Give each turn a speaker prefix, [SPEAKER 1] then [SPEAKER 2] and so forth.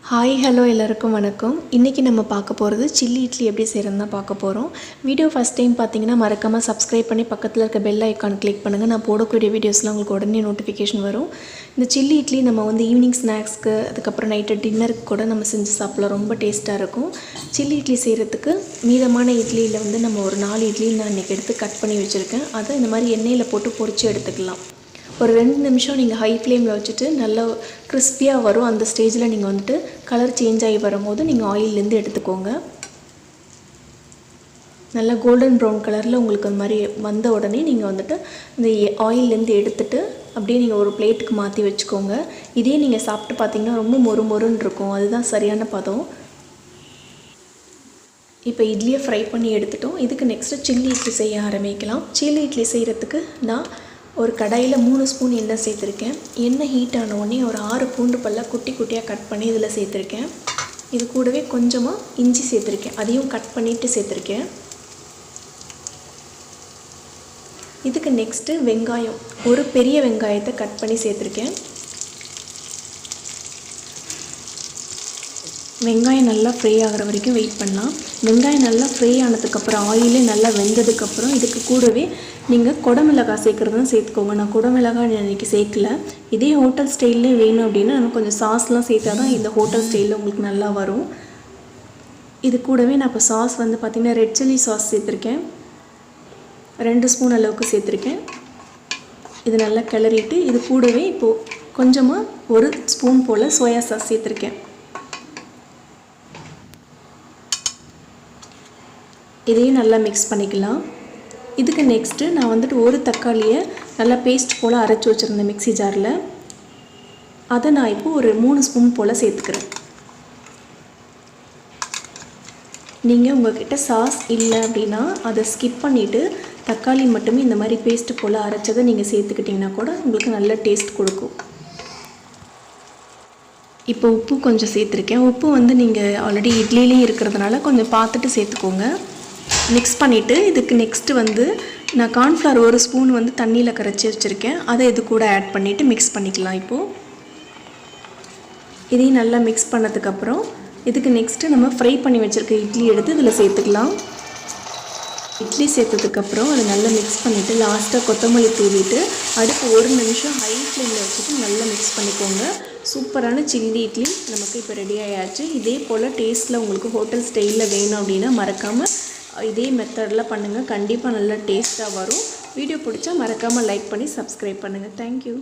[SPEAKER 1] Hi hello எல்லாருக்கும் வணக்கம். இன்றைக்கி நம்ம பார்க்க போகிறது சில்லி இட்லி எப்படி செய்கிறதுன்னு தான் பார்க்க போகிறோம். வீடியோ ஃபஸ்ட் டைம் பார்த்தீங்கன்னா மறக்காமல் சப்ஸ்கிரைப் பண்ணி பக்கத்தில் இருக்க பெல் ஐக்கான் கிளிக் பண்ணுங்கள். நான் போடக்கூடிய வீடியோஸ்லாம் உங்களுக்கு உடனே நோட்டிஃபிகேஷன் வரும். இந்த சில்லி இட்லி நம்ம ஈவினிங் ஸ்நாக்ஸ்க்கு அதுக்கப்புறம் நைட்டு டின்னருக்கு கூட நம்ம செஞ்சு சாப்பிடலாம். ரொம்ப டேஸ்ட்டாக இருக்கும். சில்லி இட்லி செய்கிறதுக்கு மீதமான இட்லியில் நம்ம ஒரு 4 இட்லி நான் இன்றைக்கி எடுத்து கட் பண்ணி வச்சுருக்கேன். அதை இந்த மாதிரி எண்ணெயில் போட்டு பொரித்து எடுத்துக்கலாம். ஒரு 2 நிமிஷம் நீங்கள் ஹை ஃப்ளேமில் வச்சுட்டு நல்லா கிறிஸ்பியாக வரும். அந்த ஸ்டேஜில் நீங்கள் கலர் சேஞ்ச் ஆகி வரும்போது நீங்கள் ஆயிலேருந்து எடுத்துக்கோங்க. நல்லா கோல்டன் ப்ரௌன் கலரில் உங்களுக்கு அந்த மாதிரி வந்த உடனே நீங்கள் இந்த ஆயிலேருந்து எடுத்துகிட்டு அப்படியே நீங்கள் ஒரு பிளேட்டுக்கு மாற்றி வச்சுக்கோங்க. இதே நீங்கள் சாப்பிட்டு பார்த்தீங்கன்னா ரொம்ப மொறுன்னு இருக்கும். அதுதான் சரியான பதம். இப்போ இட்லியை ஃப்ரை பண்ணி எடுத்துட்டோம். இதுக்கு நெக்ஸ்ட்டு சில்லி இட்லி செய்ய ஆரம்பிக்கலாம். சில்லி இட்லி செய்கிறதுக்கு நான் ஒரு கடாயில் 3 ஸ்பூன் எண்ணெய் சேர்த்துருக்கேன். எண்ணெய் ஹீட் ஆன உடனே ஒரு 6 பூண்டு பல்ல குட்டி குட்டியாக கட் பண்ணி இதில் சேர்த்துருக்கேன். இது கூடவே கொஞ்சமாக இஞ்சி சேர்த்துருக்கேன். அதையும் கட் பண்ணிவிட்டு சேர்த்துருக்கேன். இதுக்கு நெக்ஸ்ட்டு வெங்காயம், ஒரு பெரிய வெங்காயத்தை கட் பண்ணி சேர்த்துருக்கேன். வெங்காயம் நல்லா ஃப்ரை ஆகிற வரைக்கும் வெயிட் பண்ணலாம். வெங்காயம் நல்லா ஃப்ரை ஆனதுக்கப்புறம் ஆயிலே நல்லா வெந்ததுக்கப்புறம் இதுக்கு கூடவே நீங்கள் குடமிளகாய் சேர்க்குறதும் சேர்த்துக்கோங்க. நான் குடமிளகாய் இன்றைக்கி சேர்க்கல. இதே ஹோட்டல் ஸ்டைல்லே வேணும் அப்படின்னா நம்ம கொஞ்சம் சாஸ்லாம் சேர்த்தா தான் இந்த ஹோட்டல் ஸ்டைலில் உங்களுக்கு நல்லா வரும். இது கூடவே நான் இப்போ சாஸ் பார்த்திங்கன்னா ரெட் சில்லி சாஸ் சேர்த்துருக்கேன். 2 ஸ்பூன் அளவுக்கு சேர்த்துருக்கேன். இது நல்லா கிளறிட்டு இது கூடவே இப்போது கொஞ்சமாக 1 ஸ்பூன் போல் சோயா சாஸ் சேர்த்துருக்கேன். இதையும் நல்லா மிக்ஸ் பண்ணிக்கலாம். இதுக்கு நெக்ஸ்ட்டு நான் ஒரு தக்காளியை நல்லா பேஸ்ட் போல் அரைச்சி வச்சுருந்தேன் மிக்ஸி ஜாரில். அதை நான் இப்போது ஒரு 3 ஸ்பூன் போல் சேர்த்துக்கிறேன். நீங்கள் உங்கள்கிட்ட சாஸ் இல்லை அப்படின்னா அதை ஸ்கிப் பண்ணிவிட்டு தக்காளி மட்டுமே இந்த மாதிரி பேஸ்ட்டு போல் அரைச்சதை நீங்கள் சேர்த்துக்கிட்டிங்கன்னா கூட உங்களுக்கு நல்ல டேஸ்ட் கொடுக்கும். இப்போ உப்பு கொஞ்சம் சேர்த்துருக்கேன். உப்பு நீங்கள் ஆல்ரெடி இட்லிலேயும் இருக்கிறதுனால கொஞ்சம் பார்த்துட்டு சேர்த்துக்கோங்க. மிக்ஸ் பண்ணிவிட்டு இதுக்கு நெக்ஸ்ட்டு நான் கார்ன்ஃப்ளவர் 1 ஸ்பூன் தண்ணியில் கரைச்சி வச்சுருக்கேன். அதை இது கூட ஆட் பண்ணிவிட்டு மிக்ஸ் பண்ணிக்கலாம். இப்போது இதையும் நல்லா மிக்ஸ் பண்ணதுக்கப்புறம் இதுக்கு நெக்ஸ்ட்டு நம்ம ஃப்ரை பண்ணி வச்சுருக்க இட்லி எடுத்து இதில் சேர்த்துக்கலாம். இட்லி சேர்த்ததுக்கப்புறம் அதை நல்லா மிக்ஸ் பண்ணிவிட்டு லாஸ்ட்டாக கொத்தமல்லி தூவிட்டு அடுத்து 1 நிமிஷம் ஹை ஃப்ளேமில் வச்சுட்டு நல்லா மிக்ஸ் பண்ணிக்கோங்க. சூப்பரான சில்லி இட்லி நமக்கு இப்போ ரெடி ஆயாச்சு. இதே போல் டேஸ்ட்டில் உங்களுக்கு ஹோட்டல் ஸ்டைலில் வேணும் அப்படின்னா மறக்காமல் இதே மெத்தடில் பண்ணுங்கள். கண்டிப்பாக நல்லா டேஸ்ட்டாக வரும். வீடியோ பிடிச்சா மறக்காமல் லைக் பண்ணி சப்ஸ்கிரைப் பண்ணுங்கள். தேங்க்யூ.